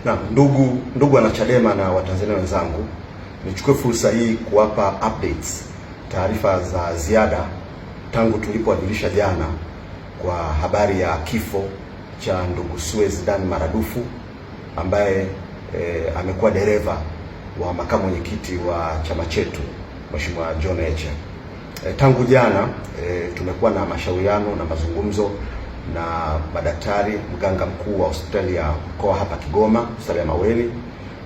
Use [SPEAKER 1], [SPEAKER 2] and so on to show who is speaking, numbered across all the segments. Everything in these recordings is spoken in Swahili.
[SPEAKER 1] Na ndugu wanachadema na Watanzania wenzangu, nichukue fursa hii kuwapa updates, taarifa za ziada tangu tulipowajulisha jana kwa habari ya kifo cha ndugu Suez Dan Maradufu ambaye amekuwa dereva wa makamu mwenyekiti wa chama chetu Mheshimiwa John Heche. Tangu jana tumekuwa na mashauriano na mazungumzo na madaktari, mganga mkuu wa hospitali ya mkoa hapa Kigoma, hospitali ya Maweni,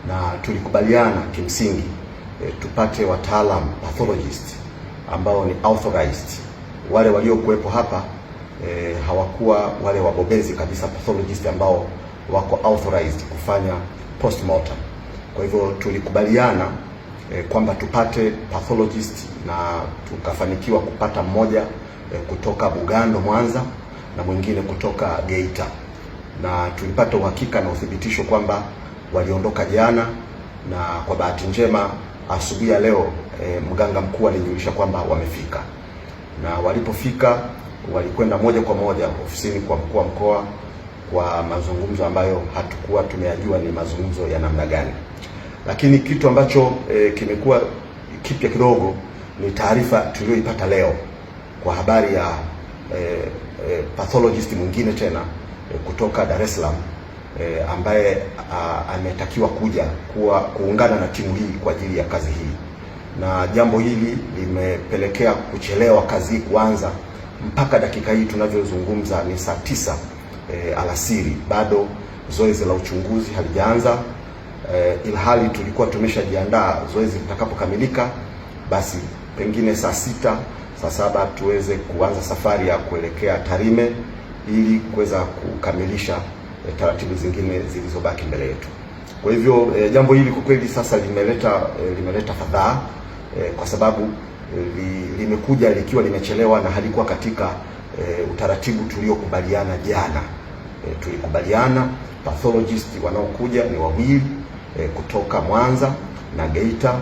[SPEAKER 1] na tulikubaliana kimsingi tupate wataalam pathologist ambao ni authorized. Wale waliokuwepo hapa hawakuwa wale wabobezi kabisa pathologist ambao wako authorized kufanya postmortem. Kwa hivyo tulikubaliana kwamba tupate pathologist na tukafanikiwa kupata mmoja kutoka Bugando Mwanza na mwingine kutoka Geita, na tulipata uhakika na uthibitisho kwamba waliondoka jana, na kwa bahati njema asubuhi ya leo mganga mkuu alinijulisha kwamba wamefika, na walipofika walikwenda moja kwa moja ofisini kwa mkuu wa mkoa kwa mazungumzo ambayo hatukuwa tumeyajua ni mazungumzo ya namna gani. Lakini kitu ambacho kimekuwa kipya kidogo ni taarifa tuliyoipata leo kwa habari ya pathologist mwingine tena kutoka Dar es Salaam ambaye ametakiwa kuja kuungana na timu hii kwa ajili ya kazi hii, na jambo hili limepelekea kuchelewa kazi hii kuanza. Mpaka dakika hii tunavyozungumza ni saa 9 alasiri, bado zoezi la uchunguzi halijaanza, ilhali tulikuwa tumeshajiandaa zoezi litakapokamilika basi pengine saa 6 saa 7 tuweze kuanza safari ya kuelekea Tarime ili kuweza kukamilisha taratibu zingine zilizobaki mbele yetu. Kwa hivyo jambo hili kwa kweli sasa limeleta fadhaa kwa sababu limekuja likiwa limechelewa na halikuwa katika utaratibu tuliokubaliana jana. Tulikubaliana pathologist wanaokuja ni wawili kutoka Mwanza na Geita,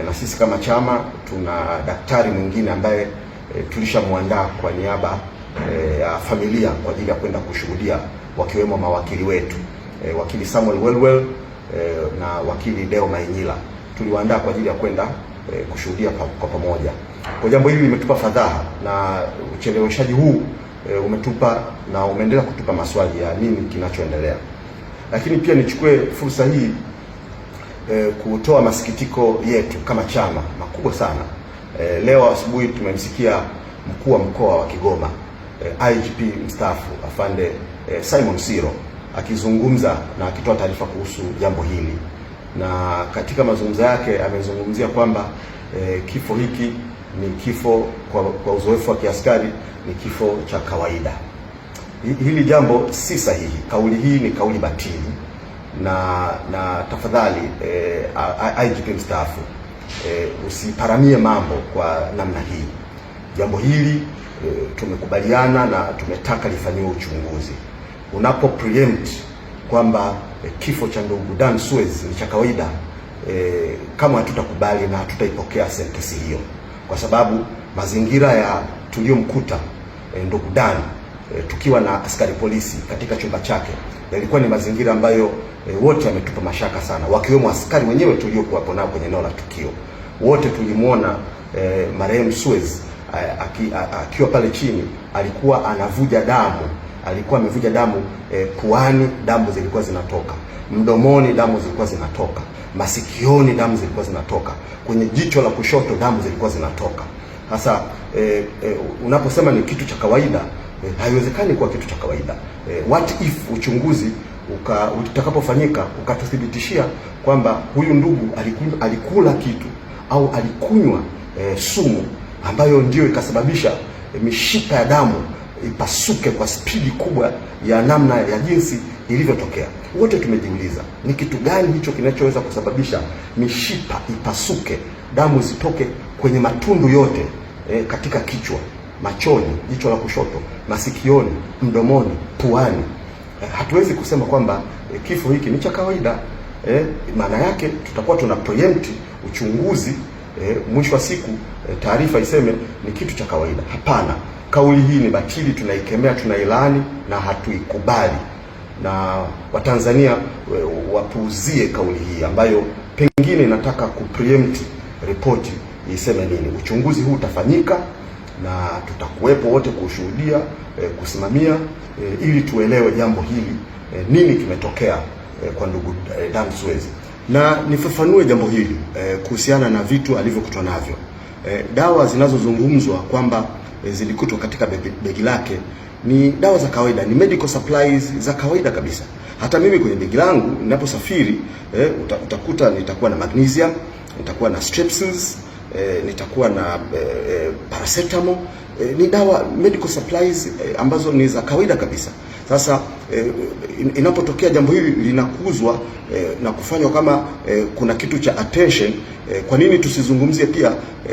[SPEAKER 1] na sisi kama chama tuna daktari mwingine ambaye tulishamwandaa kwa niaba ya familia kwa ajili ya kwenda kushuhudia, wakiwemo mawakili wetu wakili Samuel Welwel na wakili Deo Mainyila. Tuliwaandaa kwa ajili ya kwenda kushuhudia kwa pamoja. Kwa jambo hili limetupa fadhaa, na ucheleweshaji huu umetupa na umeendelea kutupa maswali ya nini kinachoendelea. Lakini pia nichukue fursa hii kutoa masikitiko yetu kama chama makubwa sana. Leo asubuhi tumemsikia mkuu wa mkoa wa Kigoma IGP mstaafu afande Simon Siro akizungumza na akitoa taarifa kuhusu jambo hili, na katika mazungumzo yake amezungumzia kwamba kifo hiki ni kifo kwa uzoefu wa kiaskari, ni kifo cha kawaida. Hili jambo si sahihi. Kauli hii ni kauli batili, na tafadhali IGP mstaafu usiparamie mambo kwa namna hii. Jambo hili tumekubaliana na tumetaka lifanyiwe uchunguzi. Unapo preempt kwamba kifo cha ndugu Dan Suez ni cha kawaida, kama hatutakubali na hatutaipokea sentensi hiyo, kwa sababu mazingira ya tuliyomkuta ndugu Dan tukiwa na askari polisi katika chumba chake yalikuwa ni mazingira ambayo wote yametupa mashaka sana, wakiwemo askari wenyewe tuliokuwa nao kwenye eneo la tukio. Wote tulimuona marehemu Suez akiwa pale chini, alikuwa anavuja damu, alikuwa amevuja damu puani, damu zilikuwa zinatoka mdomoni, damu zilikuwa zinatoka masikioni, damu zilikuwa zinatoka kwenye jicho la kushoto, damu zilikuwa zinatoka. Sasa unaposema ni kitu cha kawaida, haiwezekani kuwa kitu cha kawaida. What if uchunguzi utakapofanyika ukatuthibitishia kwamba huyu ndugu alikula kitu au alikunywa sumu ambayo ndio ikasababisha mishipa ya damu ipasuke kwa spidi kubwa ya namna ya jinsi ilivyotokea. Wote tumejiuliza ni kitu gani hicho kinachoweza kusababisha mishipa ipasuke, damu zitoke kwenye matundu yote katika kichwa, machoni, jicho la kushoto, masikioni, mdomoni, puani. Hatuwezi kusema kwamba kifo hiki ni cha kawaida. Maana yake tutakuwa tuna preempt uchunguzi, mwisho wa siku taarifa iseme ni kitu cha kawaida. Hapana, kauli hii ni batili, tunaikemea, tunailaani na hatuikubali. na Watanzania wapuuzie kauli hii ambayo pengine inataka kupreempt ripoti iseme nini. Uchunguzi huu utafanyika na tutakuwepo wote kushuhudia, kusimamia, ili tuelewe jambo hili, nini kimetokea kwa ndugu Dan Suez. Na nifafanue jambo hili kuhusiana na vitu alivyokutwa navyo. Dawa zinazozungumzwa kwamba zilikutwa katika begi lake ni dawa za kawaida, ni medical supplies za kawaida kabisa. Hata mimi kwenye begi langu ninaposafiri, utakuta nitakuwa na magnesium, nitakuwa na strepsils, nitakuwa na paracetamol. Ni dawa medical supplies ambazo ni za kawaida kabisa. Sasa inapotokea jambo hili linakuzwa na kufanywa kama kuna kitu cha attention, kwa nini tusizungumzie pia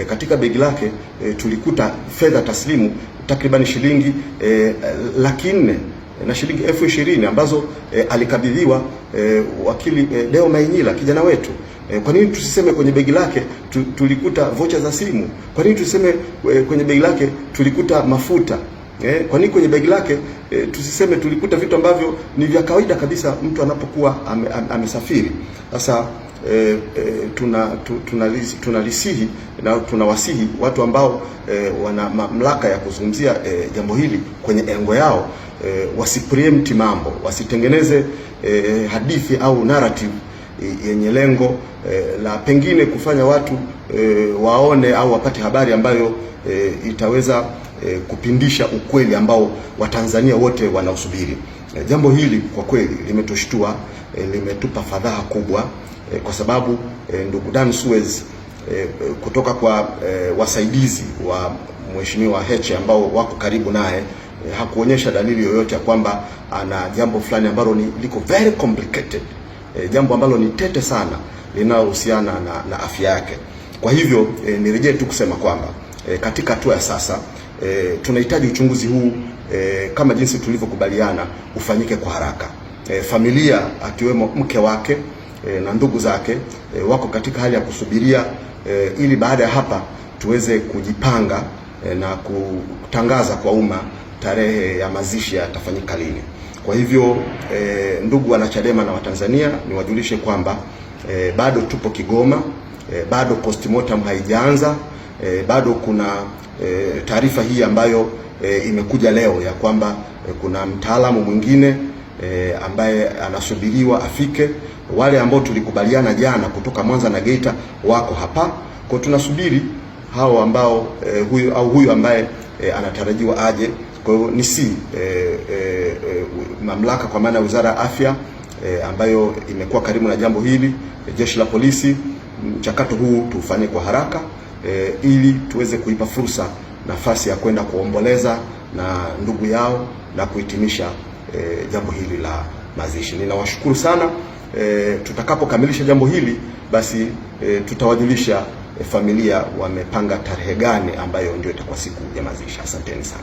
[SPEAKER 1] katika begi lake tulikuta fedha taslimu takriban shilingi 400,000 na shilingi 20,000 ambazo alikabidhiwa wakili Deo Mainyila, kijana wetu. Kwa nini tusiseme kwenye begi lake tulikuta vocha za simu? Kwa nini tusiseme kwenye begi lake tulikuta mafuta? Kwa nini kwenye begi lake tusiseme tulikuta vitu ambavyo ni vya kawaida kabisa mtu anapokuwa amesafiri? Sasa tunalisihi na tunawasihi watu ambao wana mamlaka ya kuzungumzia jambo hili kwenye engo yao, wasipreempt mambo, wasitengeneze hadithi au narrative yenye lengo la pengine kufanya watu waone au wapate habari ambayo itaweza kupindisha ukweli ambao Watanzania wote wanausubiri. Jambo hili kwa kweli limetushtua, limetupa fadhaa kubwa, kwa sababu ndugu Dan Suez kutoka kwa wasaidizi wa Mheshimiwa Heche ambao wako karibu naye hakuonyesha dalili yoyote ya kwamba ana jambo fulani ambalo liko very complicated, jambo ambalo ni tete sana linalohusiana na afya yake. Kwa hivyo nirejee tu kusema kwamba katika hatua ya sasa tunahitaji uchunguzi huu kama jinsi tulivyokubaliana ufanyike kwa haraka. Familia akiwemo mke wake na ndugu zake wako katika hali ya kusubiria ili baada ya hapa tuweze kujipanga na kutangaza kwa umma tarehe ya mazishi yatafanyika lini. Kwa hivyo ndugu wanachadema na Watanzania, niwajulishe kwamba bado tupo Kigoma, bado postmortem haijaanza, bado kuna taarifa hii ambayo imekuja leo ya kwamba kuna mtaalamu mwingine ambaye anasubiriwa afike. Wale ambao tulikubaliana jana kutoka Mwanza na Geita wako hapa, kwa tunasubiri hao ambao huyu ambaye anatarajiwa aje. Kwa hiyo mamlaka kwa maana ya Wizara ya Afya ambayo imekuwa karibu na jambo hili, Jeshi la Polisi, mchakato huu tufanye kwa haraka ili tuweze kuipa fursa nafasi ya kwenda kuomboleza na ndugu yao na kuhitimisha jambo hili la mazishi. Ninawashukuru sana. Tutakapokamilisha jambo hili basi tutawajulisha familia wamepanga tarehe gani ambayo ndio itakuwa siku ya mazishi. Asanteni sana.